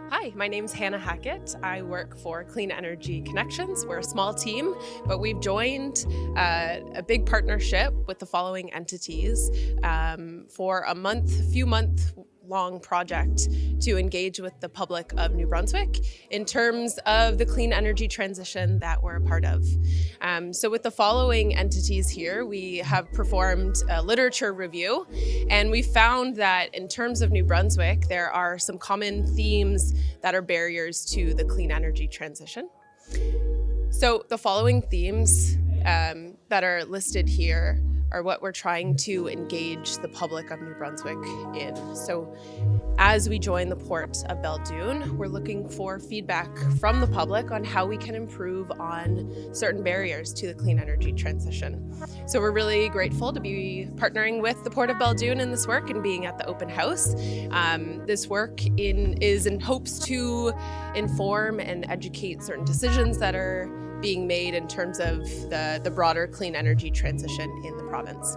Hi, my name's Hannah Hackett. I work for Clean Energy Connections. We're a small team, but we've joined a big partnership with the following entities for a few month long project to engage with the public of New Brunswick in terms of the clean energy transition that we're a part of. So with the following entities here, we have performed a literature review, and we found that in terms of New Brunswick, there are some common themes that are barriers to the clean energy transition. So the following themes that are listed here are what we're trying to engage the public of New Brunswick in. So as we join the port of Belledune, we're looking for feedback from the public on how we can improve on certain barriers to the clean energy transition. So we're really grateful to be partnering with the Port of Belledune in this work and being at the open house. This work is in hopes to inform and educate certain decisions that are being made in terms of the broader clean energy transition in the province.